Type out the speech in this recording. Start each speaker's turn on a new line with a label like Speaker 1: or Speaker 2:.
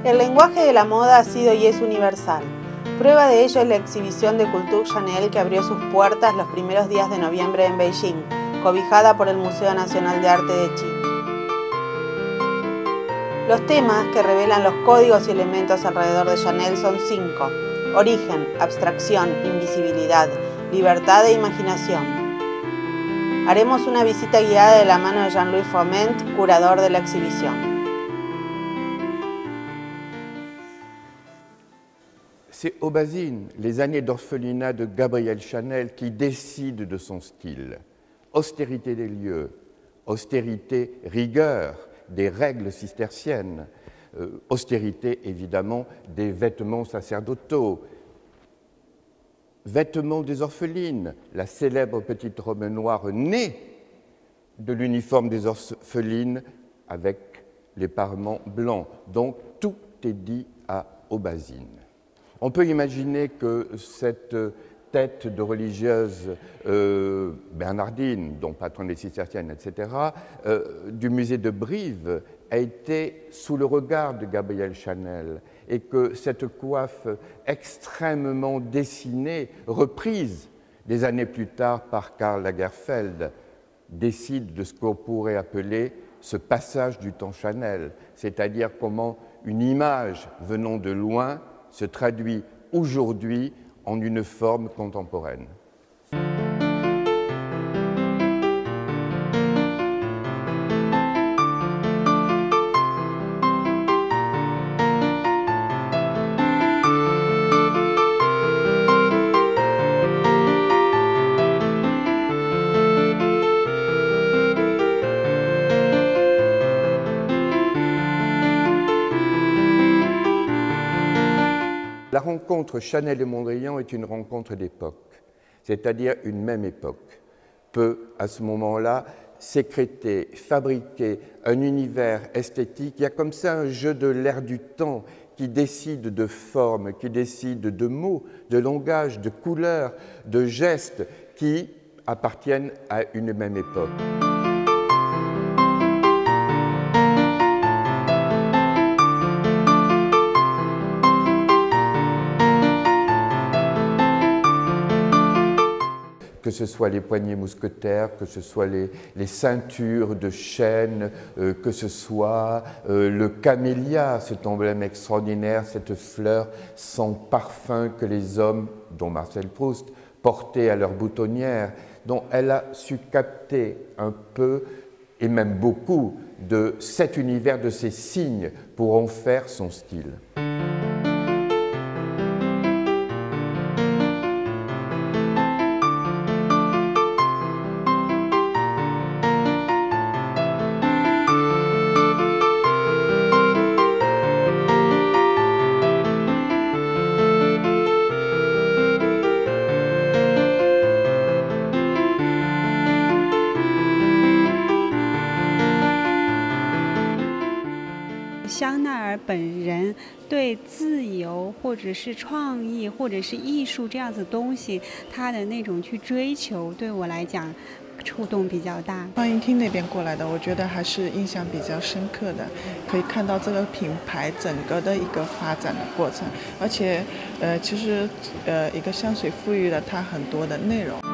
Speaker 1: El lenguaje de la moda ha sido y es universal. Prueba de ello es la exhibición de Culture Chanel que abrió sus puertas los primeros días de noviembre en Beijing, cobijada por el Museo Nacional de Arte de China. Los temas que revelan los códigos y elementos alrededor de Chanel son 5: origen, abstracción, invisibilidad, libertad e imaginación. Haremos una visita guiada de la mano de Jean-Louis Froment, curador de la exhibición.
Speaker 2: C'est Aubazine, les années d'orphelinat de Gabrielle Chanel, qui décide de son style. Austérité des lieux, austérité, rigueur des règles cisterciennes, austérité évidemment des vêtements sacerdotaux, vêtements des orphelines, la célèbre petite robe noire née de l'uniforme des orphelines avec les parements blancs. Donc tout est dit à Aubazine. On peut imaginer que cette tête de religieuse bernardine, dont patronne des cisterciennes, etc., du musée de Brive, a été sous le regard de Gabrielle Chanel et que cette coiffe extrêmement dessinée, reprise des années plus tard par Karl Lagerfeld, décide de ce qu'on pourrait appeler ce passage du temps Chanel, c'est-à-dire comment une image venant de loin se traduit aujourd'hui en une forme contemporaine. La rencontre Chanel et Mondrian est une rencontre d'époque, c'est-à-dire une même époque peut, à ce moment-là, sécréter, fabriquer un univers esthétique. Il y a comme ça un jeu de l'air du temps qui décide de formes, qui décide de mots, de langage, de couleurs, de gestes qui appartiennent à une même époque. Que ce soit les poignets mousquetaires, que ce soit les ceintures de chêne, que ce soit le camélia, cet emblème extraordinaire, cette fleur sans parfum que les hommes, dont Marcel Proust, portaient à leur boutonnière, dont elle a su capter un peu, et même beaucoup, de cet univers, de ces signes, pour en faire son style.
Speaker 3: 香奈儿本人对自由或者是创意或者是艺术这样子东西，他的那种去追求，对我来讲触动比较大。
Speaker 4: 放映厅那边过来的，我觉得还是印象比较深刻的，可以看到这个品牌整个的一个发展的过程，而且其实一个香水赋予了它很多的内容。